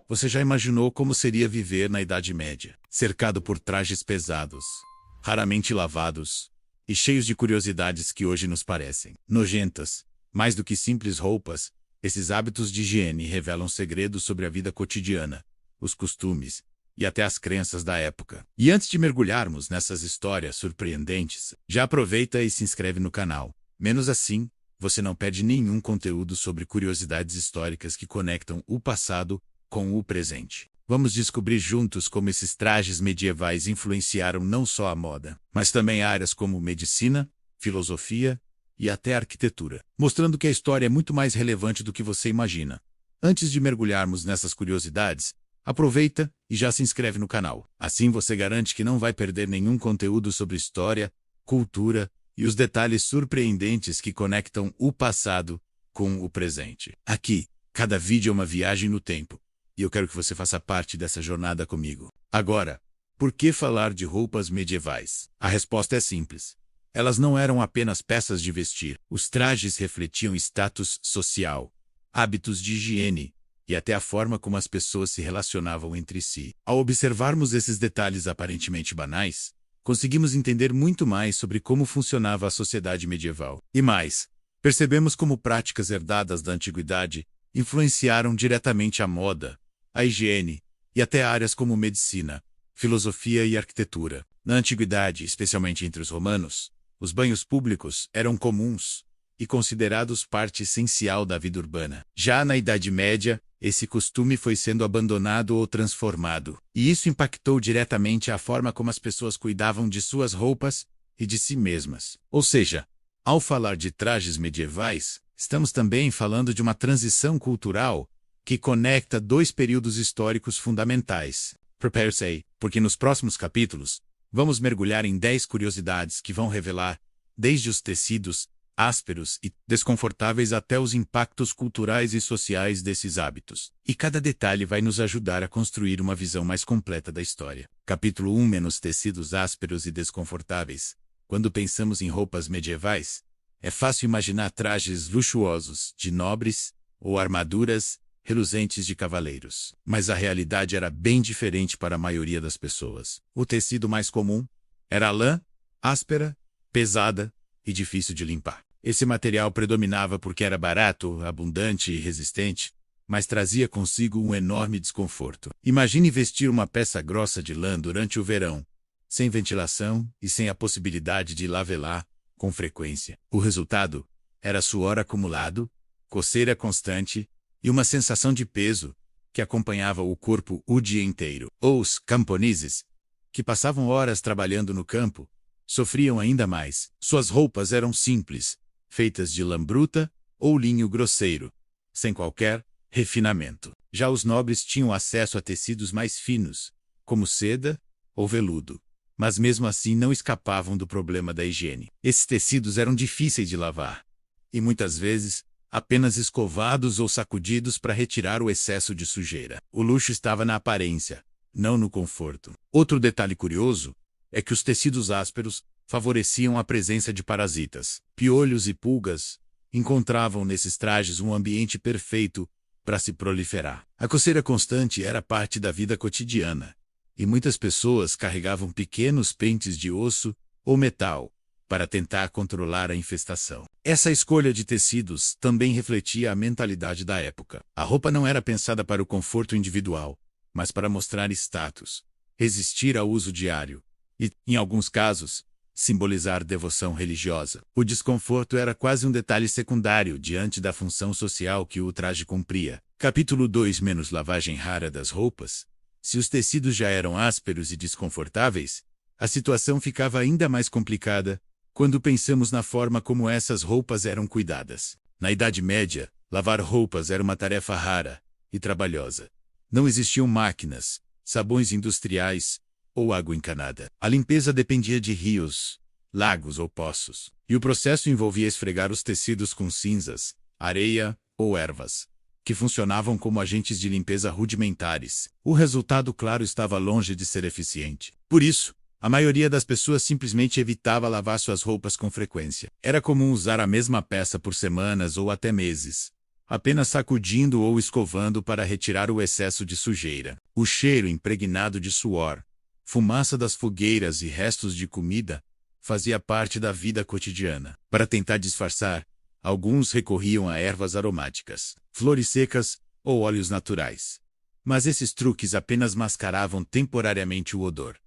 Você já imaginou como seria viver na Idade Média, cercado por trajes pesados, raramente lavados e cheios de curiosidades que hoje nos parecem nojentas? Mais do que simples roupas, esses hábitos de higiene revelam segredos sobre a vida cotidiana, os costumes e até as crenças da época. E antes de mergulharmos nessas histórias surpreendentes, já aproveita e se inscreve no canal. Menos assim, você não perde nenhum conteúdo sobre curiosidades históricas que conectam o passado com o presente. Vamos descobrir juntos como esses trajes medievais influenciaram não só a moda, mas também áreas como medicina, filosofia e até arquitetura, mostrando que a história é muito mais relevante do que você imagina. Antes de mergulharmos nessas curiosidades, aproveita e já se inscreve no canal. Assim você garante que não vai perder nenhum conteúdo sobre história, cultura e os detalhes surpreendentes que conectam o passado com o presente. Aqui, cada vídeo é uma viagem no tempo, e eu quero que você faça parte dessa jornada comigo. Agora, por que falar de roupas medievais? A resposta é simples. Elas não eram apenas peças de vestir. Os trajes refletiam status social, hábitos de higiene e até a forma como as pessoas se relacionavam entre si. Ao observarmos esses detalhes aparentemente banais, conseguimos entender muito mais sobre como funcionava a sociedade medieval. E mais, percebemos como práticas herdadas da antiguidade influenciaram diretamente a moda, a higiene e até áreas como medicina, filosofia e arquitetura. Na antiguidade, especialmente entre os romanos, os banhos públicos eram comuns e considerados parte essencial da vida urbana. Já na Idade Média, esse costume foi sendo abandonado ou transformado, e isso impactou diretamente a forma como as pessoas cuidavam de suas roupas e de si mesmas. Ou seja, ao falar de trajes medievais, estamos também falando de uma transição cultural que conecta dois períodos históricos fundamentais. Prepare-se, porque nos próximos capítulos, vamos mergulhar em 10 curiosidades que vão revelar, desde os tecidos ásperos e desconfortáveis até os impactos culturais e sociais desses hábitos. E cada detalhe vai nos ajudar a construir uma visão mais completa da história. Capítulo 1 menos tecidos ásperos e desconfortáveis. Quando pensamos em roupas medievais, é fácil imaginar trajes luxuosos de nobres ou armaduras reluzentes de cavaleiros. Mas a realidade era bem diferente para a maioria das pessoas. O tecido mais comum era a lã, áspera, pesada e difícil de limpar. Esse material predominava porque era barato, abundante e resistente, mas trazia consigo um enorme desconforto. Imagine vestir uma peça grossa de lã durante o verão, sem ventilação e sem a possibilidade de lavar com frequência. O resultado era suor acumulado, coceira constante e uma sensação de peso que acompanhava o corpo o dia inteiro. Os camponeses, que passavam horas trabalhando no campo, sofriam ainda mais. Suas roupas eram simples, feitas de lã bruta ou linho grosseiro, sem qualquer refinamento. Já os nobres tinham acesso a tecidos mais finos, como seda ou veludo, mas mesmo assim não escapavam do problema da higiene. Esses tecidos eram difíceis de lavar, e muitas vezes apenas escovados ou sacudidos para retirar o excesso de sujeira. O luxo estava na aparência, não no conforto. Outro detalhe curioso é que os tecidos ásperos favoreciam a presença de parasitas. Piolhos e pulgas encontravam nesses trajes um ambiente perfeito para se proliferar. A coceira constante era parte da vida cotidiana, e muitas pessoas carregavam pequenos pentes de osso ou metal para tentar controlar a infestação. Essa escolha de tecidos também refletia a mentalidade da época. A roupa não era pensada para o conforto individual, mas para mostrar status, resistir ao uso diário e, em alguns casos, simbolizar devoção religiosa. O desconforto era quase um detalhe secundário diante da função social que o traje cumpria. Capítulo 2 menos lavagem rara das roupas. Se os tecidos já eram ásperos e desconfortáveis, a situação ficava ainda mais complicada quando pensamos na forma como essas roupas eram cuidadas. Na Idade Média, lavar roupas era uma tarefa rara e trabalhosa. Não existiam máquinas, sabões industriais ou água encanada. A limpeza dependia de rios, lagos ou poços, e o processo envolvia esfregar os tecidos com cinzas, areia ou ervas, que funcionavam como agentes de limpeza rudimentares. O resultado, claro, estava longe de ser eficiente. Por isso, a maioria das pessoas simplesmente evitava lavar suas roupas com frequência. Era comum usar a mesma peça por semanas ou até meses, apenas sacudindo ou escovando para retirar o excesso de sujeira. O cheiro impregnado de suor, fumaça das fogueiras e restos de comida fazia parte da vida cotidiana. Para tentar disfarçar, alguns recorriam a ervas aromáticas, flores secas ou óleos naturais. Mas esses truques apenas mascaravam temporariamente o odor.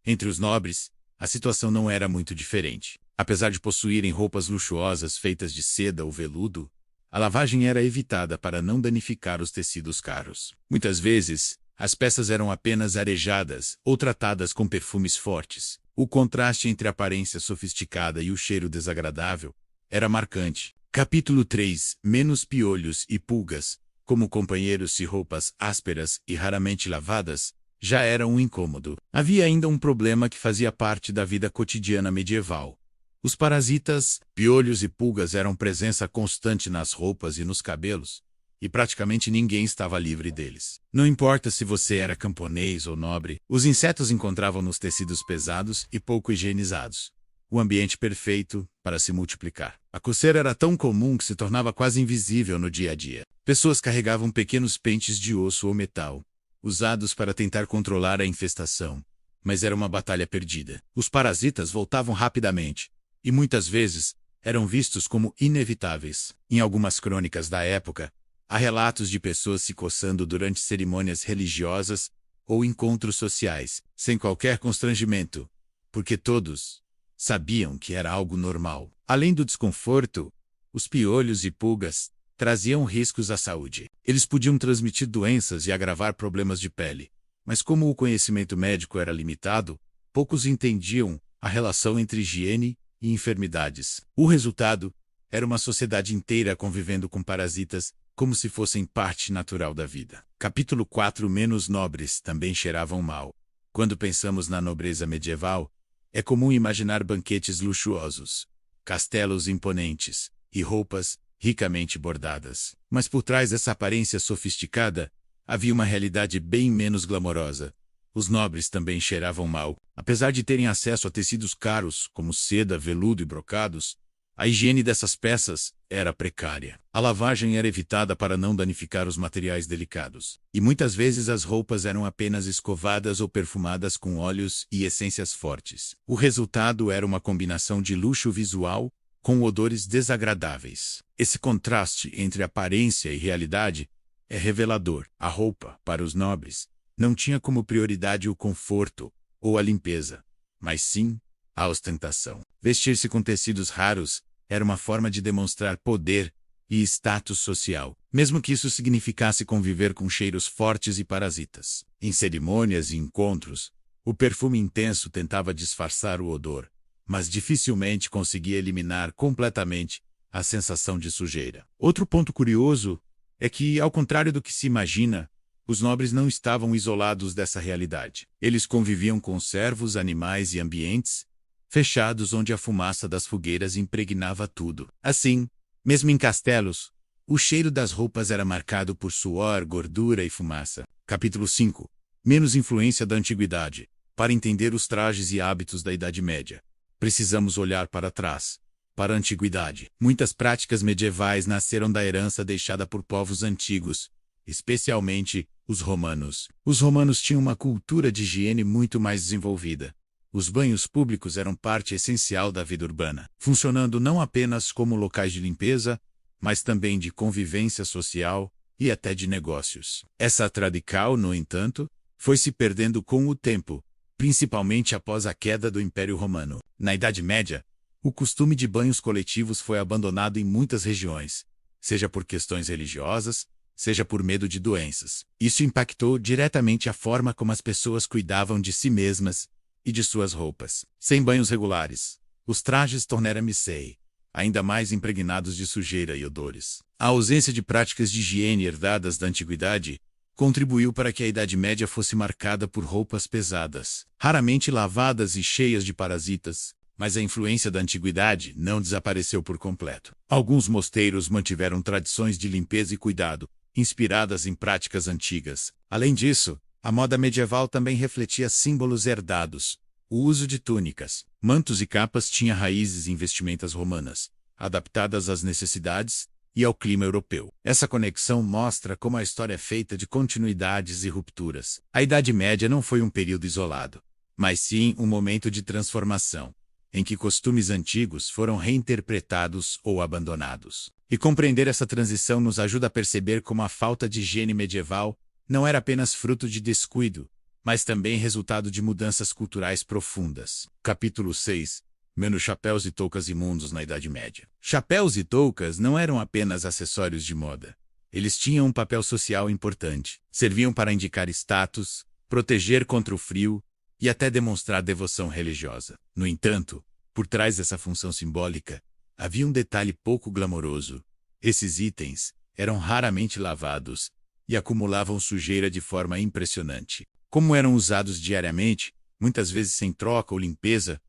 Entre os nobres, a situação não era muito diferente. Apesar de possuírem roupas luxuosas feitas de seda ou veludo, a lavagem era evitada para não danificar os tecidos caros. Muitas vezes, as peças eram apenas arejadas ou tratadas com perfumes fortes. O contraste entre a aparência sofisticada e o cheiro desagradável era marcante. Capítulo 3. Menos piolhos e pulgas. Como companheiros e roupas ásperas e raramente lavadas, já era um incômodo. Havia ainda um problema que fazia parte da vida cotidiana medieval. Os parasitas, piolhos e pulgas eram presença constante nas roupas e nos cabelos, e praticamente ninguém estava livre deles. Não importa se você era camponês ou nobre, os insetos encontravam nos tecidos pesados e pouco higienizados o ambiente perfeito para se multiplicar. A coceira era tão comum que se tornava quase invisível no dia a dia. Pessoas carregavam pequenos pentes de osso ou metal, usados para tentar controlar a infestação, mas era uma batalha perdida. Os parasitas voltavam rapidamente, e muitas vezes eram vistos como inevitáveis. Em algumas crônicas da época, há relatos de pessoas se coçando durante cerimônias religiosas ou encontros sociais, sem qualquer constrangimento, porque todos sabiam que era algo normal. Além do desconforto, os piolhos e pulgas traziam riscos à saúde. Eles podiam transmitir doenças e agravar problemas de pele, mas como o conhecimento médico era limitado, poucos entendiam a relação entre higiene e enfermidades. O resultado era uma sociedade inteira convivendo com parasitas como se fossem parte natural da vida. Capítulo 4. Menos nobres também cheiravam mal. Quando pensamos na nobreza medieval, é comum imaginar banquetes luxuosos, castelos imponentes e roupas ricamente bordadas. Mas por trás dessa aparência sofisticada, havia uma realidade bem menos glamourosa. Os nobres também cheiravam mal. Apesar de terem acesso a tecidos caros, como seda, veludo e brocados, a higiene dessas peças era precária. A lavagem era evitada para não danificar os materiais delicados. E muitas vezes as roupas eram apenas escovadas ou perfumadas com óleos e essências fortes. O resultado era uma combinação de luxo visual com odores desagradáveis. Esse contraste entre aparência e realidade é revelador. A roupa, para os nobres, não tinha como prioridade o conforto ou a limpeza, mas sim a ostentação. Vestir-se com tecidos raros era uma forma de demonstrar poder e status social, mesmo que isso significasse conviver com cheiros fortes e parasitas. Em cerimônias e encontros, o perfume intenso tentava disfarçar o odor, mas dificilmente conseguia eliminar completamente a sensação de sujeira. Outro ponto curioso é que, ao contrário do que se imagina, os nobres não estavam isolados dessa realidade. Eles conviviam com servos, animais e ambientes fechados onde a fumaça das fogueiras impregnava tudo. Assim, mesmo em castelos, o cheiro das roupas era marcado por suor, gordura e fumaça. Capítulo 5. Menos influência da antiguidade. Para entender os trajes e hábitos da Idade Média, precisamos olhar para trás, para a antiguidade. Muitas práticas medievais nasceram da herança deixada por povos antigos, especialmente os romanos. Os romanos tinham uma cultura de higiene muito mais desenvolvida. Os banhos públicos eram parte essencial da vida urbana, funcionando não apenas como locais de limpeza, mas também de convivência social e até de negócios. Essa tradição, no entanto, foi se perdendo com o tempo, principalmente após a queda do Império Romano. Na Idade Média, o costume de banhos coletivos foi abandonado em muitas regiões, seja por questões religiosas, seja por medo de doenças. Isso impactou diretamente a forma como as pessoas cuidavam de si mesmas e de suas roupas. Sem banhos regulares, os trajes tornaram-se ainda mais impregnados de sujeira e odores. A ausência de práticas de higiene herdadas da antiguidade contribuiu para que a Idade Média fosse marcada por roupas pesadas, raramente lavadas e cheias de parasitas, mas a influência da antiguidade não desapareceu por completo. Alguns mosteiros mantiveram tradições de limpeza e cuidado, inspiradas em práticas antigas. Além disso, a moda medieval também refletia símbolos herdados. O uso de túnicas, mantos e capas tinha raízes em vestimentas romanas, adaptadas às necessidades e ao clima europeu. Essa conexão mostra como a história é feita de continuidades e rupturas. A Idade Média não foi um período isolado, mas sim um momento de transformação, em que costumes antigos foram reinterpretados ou abandonados. E compreender essa transição nos ajuda a perceber como a falta de higiene medieval não era apenas fruto de descuido, mas também resultado de mudanças culturais profundas. Capítulo 6. Menos chapéus e toucas imundos na Idade Média. Chapéus e toucas não eram apenas acessórios de moda. Eles tinham um papel social importante. Serviam para indicar status, proteger contra o frio e até demonstrar devoção religiosa. No entanto, por trás dessa função simbólica, havia um detalhe pouco glamouroso. Esses itens eram raramente lavados e acumulavam sujeira de forma impressionante. Como eram usados diariamente, muitas vezes sem troca ou limpeza,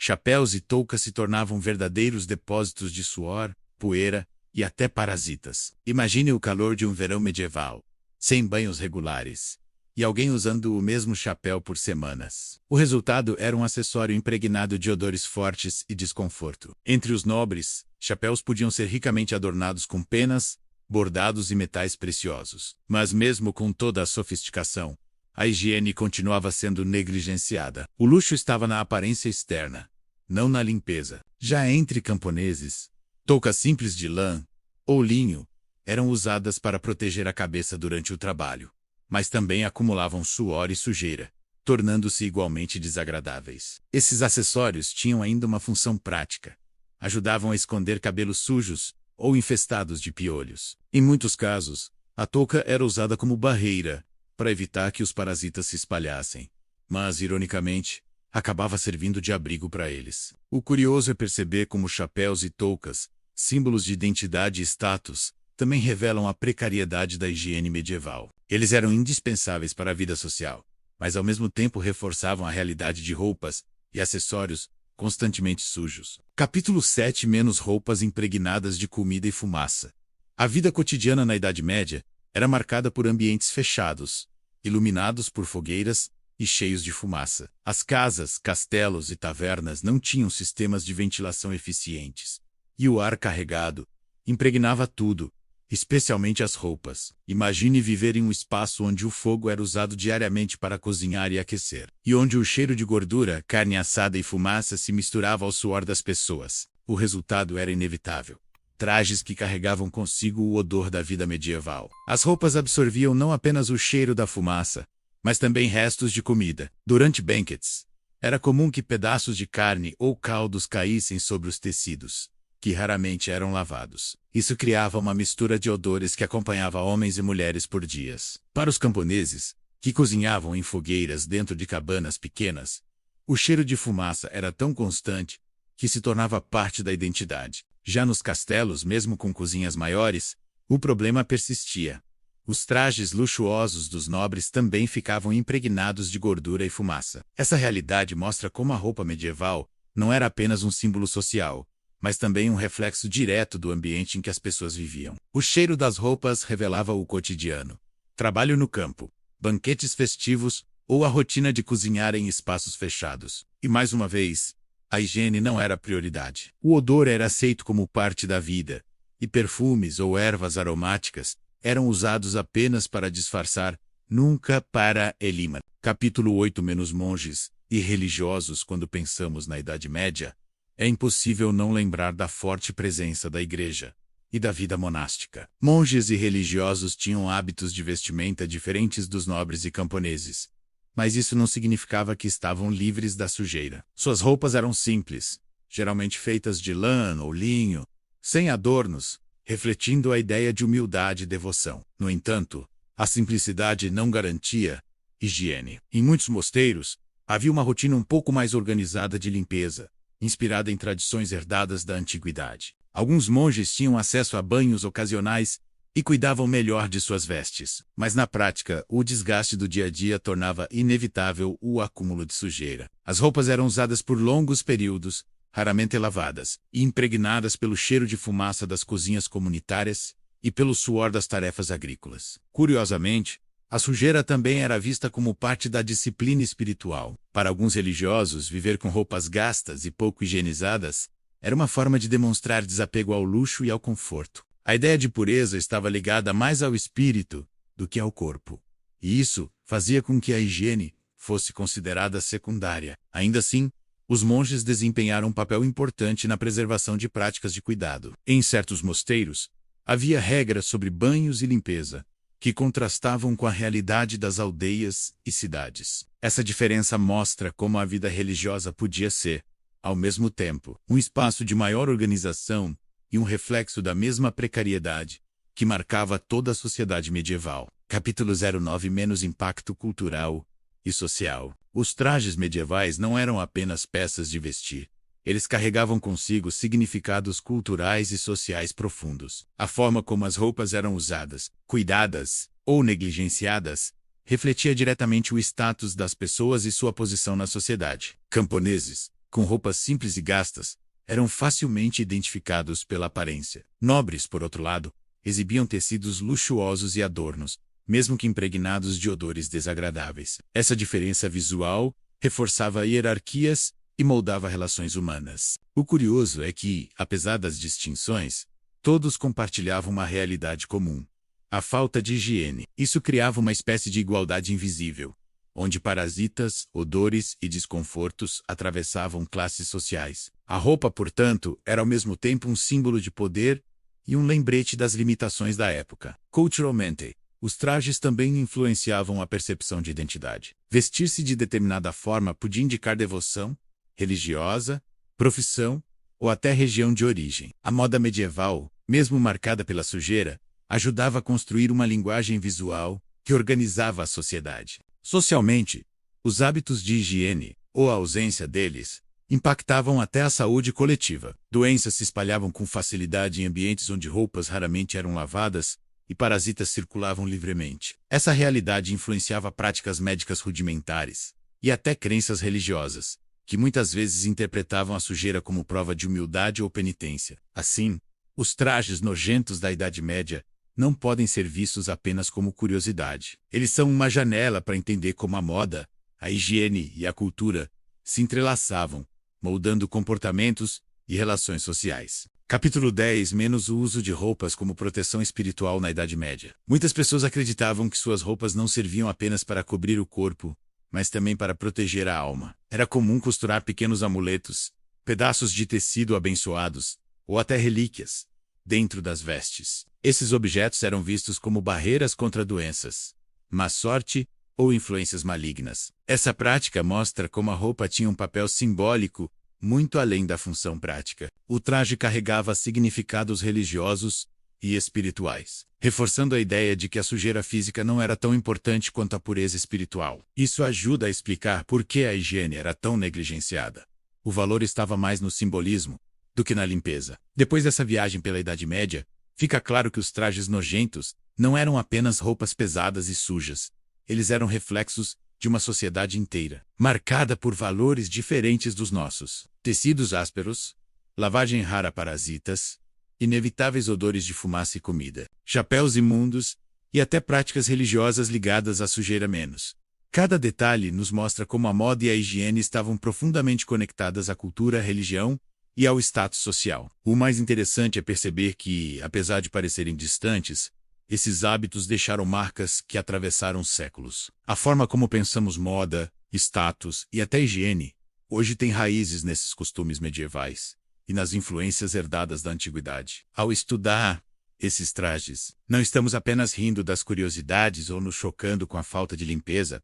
chapéus e toucas se tornavam verdadeiros depósitos de suor, poeira e até parasitas. Imagine o calor de um verão medieval, sem banhos regulares, e alguém usando o mesmo chapéu por semanas. O resultado era um acessório impregnado de odores fortes e desconforto. Entre os nobres, chapéus podiam ser ricamente adornados com penas, bordados e metais preciosos. Mas mesmo com toda a sofisticação, a higiene continuava sendo negligenciada. O luxo estava na aparência externa, não na limpeza. Já entre camponeses, toucas simples de lã ou linho eram usadas para proteger a cabeça durante o trabalho, mas também acumulavam suor e sujeira, tornando-se igualmente desagradáveis. Esses acessórios tinham ainda uma função prática. Ajudavam a esconder cabelos sujos ou infestados de piolhos. Em muitos casos, a touca era usada como barreira para evitar que os parasitas se espalhassem, mas, ironicamente, acabava servindo de abrigo para eles. O curioso é perceber como chapéus e toucas, símbolos de identidade e status, também revelam a precariedade da higiene medieval. Eles eram indispensáveis para a vida social, mas ao mesmo tempo reforçavam a realidade de roupas e acessórios constantemente sujos. Capítulo 7. Menos roupas impregnadas de comida e fumaça. A vida cotidiana na Idade Média era marcada por ambientes fechados, iluminados por fogueiras e cheios de fumaça. As casas, castelos e tavernas não tinham sistemas de ventilação eficientes, e o ar carregado impregnava tudo, especialmente as roupas. Imagine viver em um espaço onde o fogo era usado diariamente para cozinhar e aquecer, e onde o cheiro de gordura, carne assada e fumaça se misturava ao suor das pessoas. O resultado era inevitável. Trajes que carregavam consigo o odor da vida medieval. As roupas absorviam não apenas o cheiro da fumaça, mas também restos de comida. Durante banquets, era comum que pedaços de carne ou caldos caíssem sobre os tecidos, que raramente eram lavados. Isso criava uma mistura de odores que acompanhava homens e mulheres por dias. Para os camponeses, que cozinhavam em fogueiras dentro de cabanas pequenas, o cheiro de fumaça era tão constante que se tornava parte da identidade. Já nos castelos, mesmo com cozinhas maiores, o problema persistia. Os trajes luxuosos dos nobres também ficavam impregnados de gordura e fumaça. Essa realidade mostra como a roupa medieval não era apenas um símbolo social, mas também um reflexo direto do ambiente em que as pessoas viviam. O cheiro das roupas revelava o cotidiano. Trabalho no campo, banquetes festivos ou a rotina de cozinhar em espaços fechados. E mais uma vez, a higiene não era prioridade. O odor era aceito como parte da vida, e perfumes ou ervas aromáticas eram usados apenas para disfarçar, nunca para elimar. Capítulo 8. Menos monges e religiosos. Quando pensamos na Idade Média, é impossível não lembrar da forte presença da igreja e da vida monástica. Monges e religiosos tinham hábitos de vestimenta diferentes dos nobres e camponeses, mas isso não significava que estavam livres da sujeira. Suas roupas eram simples, geralmente feitas de lã ou linho, sem adornos, refletindo a ideia de humildade e devoção. No entanto, a simplicidade não garantia higiene. Em muitos mosteiros, havia uma rotina um pouco mais organizada de limpeza, inspirada em tradições herdadas da antiguidade. Alguns monges tinham acesso a banhos ocasionais e cuidavam melhor de suas vestes, mas na prática, o desgaste do dia a dia tornava inevitável o acúmulo de sujeira. As roupas eram usadas por longos períodos, raramente lavadas, e impregnadas pelo cheiro de fumaça das cozinhas comunitárias e pelo suor das tarefas agrícolas. Curiosamente, a sujeira também era vista como parte da disciplina espiritual. Para alguns religiosos, viver com roupas gastas e pouco higienizadas era uma forma de demonstrar desapego ao luxo e ao conforto. A ideia de pureza estava ligada mais ao espírito do que ao corpo. E isso fazia com que a higiene fosse considerada secundária. Ainda assim, os monges desempenharam um papel importante na preservação de práticas de cuidado. Em certos mosteiros, havia regras sobre banhos e limpeza, que contrastavam com a realidade das aldeias e cidades. Essa diferença mostra como a vida religiosa podia ser, ao mesmo tempo, um espaço de maior organização e um reflexo da mesma precariedade que marcava toda a sociedade medieval. Capítulo 09 Menos impacto cultural e social. Os trajes medievais não eram apenas peças de vestir. Eles carregavam consigo significados culturais e sociais profundos. A forma como as roupas eram usadas, cuidadas ou negligenciadas refletia diretamente o status das pessoas e sua posição na sociedade. Camponeses, com roupas simples e gastas, eram facilmente identificados pela aparência. Nobres, por outro lado, exibiam tecidos luxuosos e adornos, mesmo que impregnados de odores desagradáveis. Essa diferença visual reforçava hierarquias e moldava relações humanas. O curioso é que, apesar das distinções, todos compartilhavam uma realidade comum: a falta de higiene. Isso criava uma espécie de igualdade invisível, onde parasitas, odores e desconfortos atravessavam classes sociais. A roupa, portanto, era ao mesmo tempo um símbolo de poder e um lembrete das limitações da época. Culturalmente, os trajes também influenciavam a percepção de identidade. Vestir-se de determinada forma podia indicar devoção religiosa, profissão ou até região de origem. A moda medieval, mesmo marcada pela sujeira, ajudava a construir uma linguagem visual que organizava a sociedade. Socialmente, os hábitos de higiene, ou a ausência deles, impactavam até a saúde coletiva. Doenças se espalhavam com facilidade em ambientes onde roupas raramente eram lavadas e parasitas circulavam livremente. Essa realidade influenciava práticas médicas rudimentares e até crenças religiosas, que muitas vezes interpretavam a sujeira como prova de humildade ou penitência. Assim, os trajes nojentos da Idade Média não podem ser vistos apenas como curiosidade. Eles são uma janela para entender como a moda, a higiene e a cultura se entrelaçavam, moldando comportamentos e relações sociais. Capítulo 10 Menos o uso de roupas como proteção espiritual na Idade Média. Muitas pessoas acreditavam que suas roupas não serviam apenas para cobrir o corpo, mas também para proteger a alma. Era comum costurar pequenos amuletos, pedaços de tecido abençoados, ou até relíquias, dentro das vestes. Esses objetos eram vistos como barreiras contra doenças, má sorte ou influências malignas. Essa prática mostra como a roupa tinha um papel simbólico muito além da função prática. O traje carregava significados religiosos e espirituais, reforçando a ideia de que a sujeira física não era tão importante quanto a pureza espiritual. Isso ajuda a explicar por que a higiene era tão negligenciada. O valor estava mais no simbolismo do que na limpeza. Depois dessa viagem pela Idade Média, fica claro que os trajes nojentos não eram apenas roupas pesadas e sujas. Eles eram reflexos de uma sociedade inteira, marcada por valores diferentes dos nossos. Tecidos ásperos, lavagem rara parasitas, inevitáveis odores de fumaça e comida, chapéus imundos e até práticas religiosas ligadas à sujeira menos. Cada detalhe nos mostra como a moda e a higiene estavam profundamente conectadas à cultura, à religião e ao status social. O mais interessante é perceber que, apesar de parecerem distantes, esses hábitos deixaram marcas que atravessaram séculos. A forma como pensamos moda, status e até higiene hoje tem raízes nesses costumes medievais e nas influências herdadas da antiguidade. Ao estudar esses trajes, não estamos apenas rindo das curiosidades ou nos chocando com a falta de limpeza.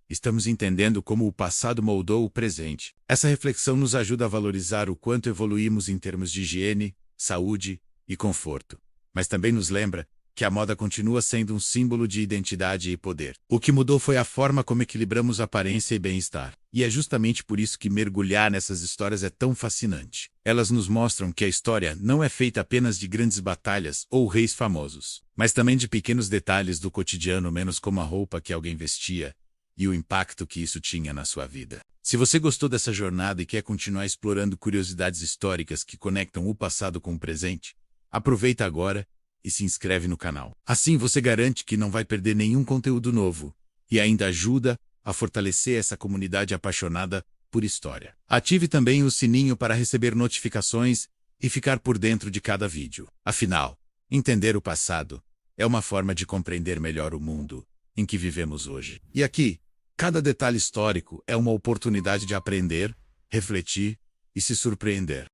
Estamos entendendo como o passado moldou o presente. Essa reflexão nos ajuda a valorizar o quanto evoluímos em termos de higiene, saúde e conforto. Mas também nos lembra que a moda continua sendo um símbolo de identidade e poder. O que mudou foi a forma como equilibramos aparência e bem-estar. E é justamente por isso que mergulhar nessas histórias é tão fascinante. Elas nos mostram que a história não é feita apenas de grandes batalhas ou reis famosos, mas também de pequenos detalhes do cotidiano, menos como a roupa que alguém vestia e o impacto que isso tinha na sua vida. Se você gostou dessa jornada e quer continuar explorando curiosidades históricas que conectam o passado com o presente, aproveita agora e se inscreve no canal. Assim você garante que não vai perder nenhum conteúdo novo e ainda ajuda a fortalecer essa comunidade apaixonada por história. Ative também o sininho para receber notificações e ficar por dentro de cada vídeo. Afinal, Entender o passado é uma forma de compreender melhor o mundo em que vivemos hoje. E aqui, cada detalhe histórico é uma oportunidade de aprender, refletir e se surpreender.